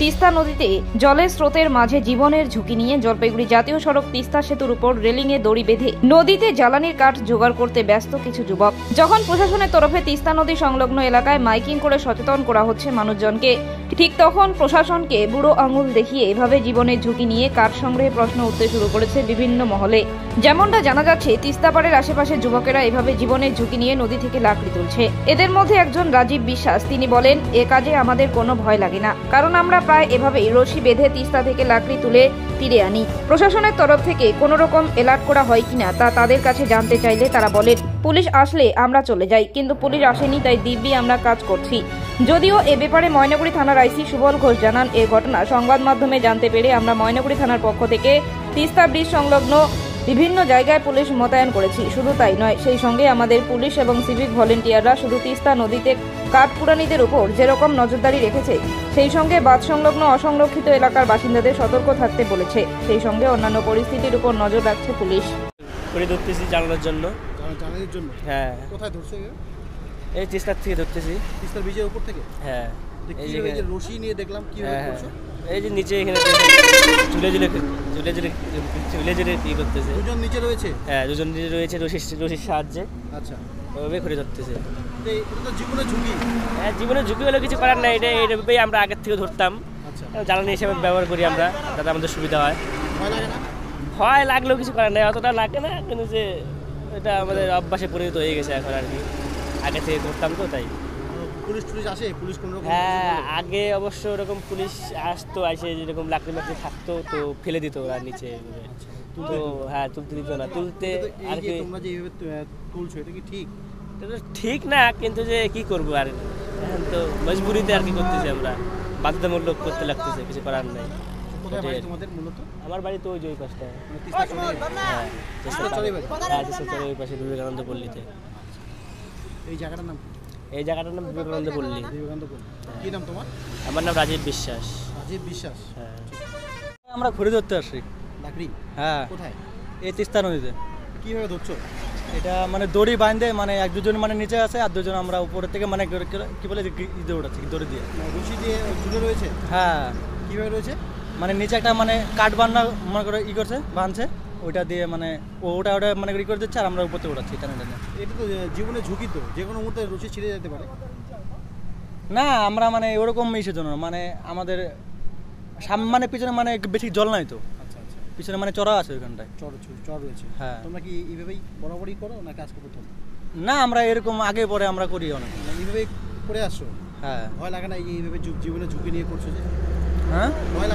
তিস্তা নদীতে জলের স্রোতের মাঝে জীবনের ঝুঁকি নিয়ে জলপাইগুড়ি জাতীয় সড়ক তিস্তা সেতুর উপর রেলিংয়ে দড়ি বেঁধে নদীতে জ্বালানির কাঠ জোগাড় করতে ব্যস্ত কিছু যুবক। যখন প্রশাসনের তরফে তিস্তা নদী সংলগ্ন এলাকায় মাইকিং করে সচেতন করা হচ্ছে মানুষজনকে, ঠিক তখন প্রশাসনকে বুড়ো আঙুল দেখিয়ে এভাবে জীবনের ঝুঁকি নিয়ে কাঠ সংগ্রহে প্রশ্ন উঠতে শুরু করেছে বিভিন্ন মহলে। যেমনটা জানা যাচ্ছে, তিস্তা পাড়ের আশেপাশে যুবকেরা এভাবে জীবনের ঝুঁকি নিয়ে নদী থেকে লাকড়ি তুলছে। এদের মধ্যে একজন রাজীব বিশ্বাস, তিনি বলেন, এ কাজে আমাদের কোনো ভয় লাগে না, কারণ আমরা প্রায় এভাবেই রশি বেঁধে তিস্তা থেকে লাকড়ি তুলে তীরে আনি। প্রশাসনের তরফ থেকে কোনো রকম এলার্ট করা হয় কিনা তা তাদের কাছে জানতে চাইলে তারা বলেন, পুলিশ আসলে আমরা চলে যাই, কিন্তু পুলিশ আসেনি, তাই দিব্যি আমরা কাজ করছি। যদিও এ ব্যাপারে ময়নাগুড়ি থানার আইসি সুবল ঘোষ জানান, এ ঘটনা সংবাদ মাধ্যমে জানতে পেরে আমরা ময়নাগুড়ি থানার পক্ষ থেকে তিস্তা ব্রিজ সংলগ্ন বিভিন্ন জায়গায় পুলিশ মোতায়েন করেছি। শুধু তাই নয়, সেই সঙ্গে আমাদের পুলিশ এবং সিভিক ভলেন্টিয়াররা শুধু তিস্তা নদীতে কাঠপুরানিদের উপর যেরকম নজরদারি রেখেছে, সেই সঙ্গে বাঁধ সংলগ্ন অসংরক্ষিত এলাকার বাসিন্দাদের সতর্ক থাকতে বলেছে। সেই সঙ্গে অন্যান্য পরিস্থিতির উপর নজর রাখছে পুলিশ। ধরতেছি জানানোর জন্য। হ্যাঁ। কোথায় ধরছো? এই তিস্তার থেকে ধরতেছি। তিস্তার ব্রিজের উপর থেকে? হ্যাঁ। এই যে রশি নিয়ে দেখলাম কিভাবে করছো? এই যে নিচে এখানে ঝুলে কি করতেছে। দুজন নিচে রয়েছে? হ্যাঁ, দুজন নিচে রয়েছে রশির সাহায্যে। আচ্ছা, ওইভাবে করে ধরতেছে। এটা তো জীবনের ঝুঁকি। হ্যাঁ, জীবনের ঝুঁকি হলে কিছু করার নাই, এইভাবেই আমরা আগের থেকে ধরতাম। আচ্ছা, জ্বালানি হিসেবে ব্যবহার করি আমরা, যাতে আমাদের সুবিধা হয়। ভয় লাগে না? ভয় লাগলেও কিছু করার নাই, অতটা লাগে না, কিন্তু যে এটা আমাদের অভ্যাসে পরিণত হয়ে গেছে এখন আর কি। আগে থেকে করতাম তো, তাই। পুলিশ আসে? পুলিশ কোনো রকম? হ্যাঁ, আগে অবশ্য ওরকম পুলিশ আসতো, আসে যেরকম লাকড়ি মাকড়ি থাকতো তো ফেলে দিত ওরা নিচে। তো হ্যাঁ, তুলতে দিত না। তুলতে আর কি তোমরা যে এইভাবে তুলছো, এটা কি ঠিক? এটা ঠিক না, কিন্তু যে কি করবো আর, এখন তো মজবুরিতে আর কি করতেছি আমরা, বাধ্যতামূলক করতে লাগতেছে, কিছু করার নাই। কোথায় বাড়ি তোমাদের মূলত? আমার বাড়ি তো ওই যে ওই পাশটা। হ্যাঁ, ওই পাশে বিবেকানন্দ পল্লীতে। এই জায়গাটার নাম? এই জায়গাটার নাম বিবেকানন্দ পল্লী। বিবেকানন্দ পল্লী। কি নাম তোমার? আমার নাম রাজীব বিশ্বাস। রাজীব বিশ্বাস। হ্যাঁ। আমরা ঘুরে ধরতে আসছি লাকড়ি। হ্যাঁ। কোথায়? এই তিস্তা নদীতে। কিভাবে ধরছো? এটা মানে দড়ি বাঁধে, মানে এক দুজন মানে নিচে আছে আর দুজন আমরা উপরের থেকে মানে কি বলে ঈদে উঠাচ্ছি দড়ি দিয়ে। রশি দিয়ে ঝুলে রয়েছে? হ্যাঁ। কিভাবে রয়েছে? মানে নিচে একটা মানে কাঠ বান্না মনে করে করছে, বাঁধছে, ওইটা দিয়ে মানে ওটা মানে করে দিচ্ছে আর আমরা উপর থেকে উঠাচ্ছি টানে টানে। এটা তো জীবনের ঝুঁকি, তো যে কোনো মুহূর্তে রশি ছিঁড়ে যেতে পারে। না, আমরা মানে ওরকম ইসের জন্য মানে আমাদের মানে পিছনে মানে বেশি জল নাই তো। আচ্ছা আচ্ছা, পিছনে মানে চড়া আছে ওইখানটায়। চর রয়েছে। হ্যাঁ। তোমরা কি এইভাবেই বরাবরই করো না কাজ প্রথম? না, আমরা এরকম আগে পরে আমরা করি অনেক। এইভাবেই করে আসছো? হ্যাঁ। ভয় লাগে না এইভাবে জীবনের ঝুঁকি নিয়ে করছো যে? হ্যাঁ, ভয় লাগে?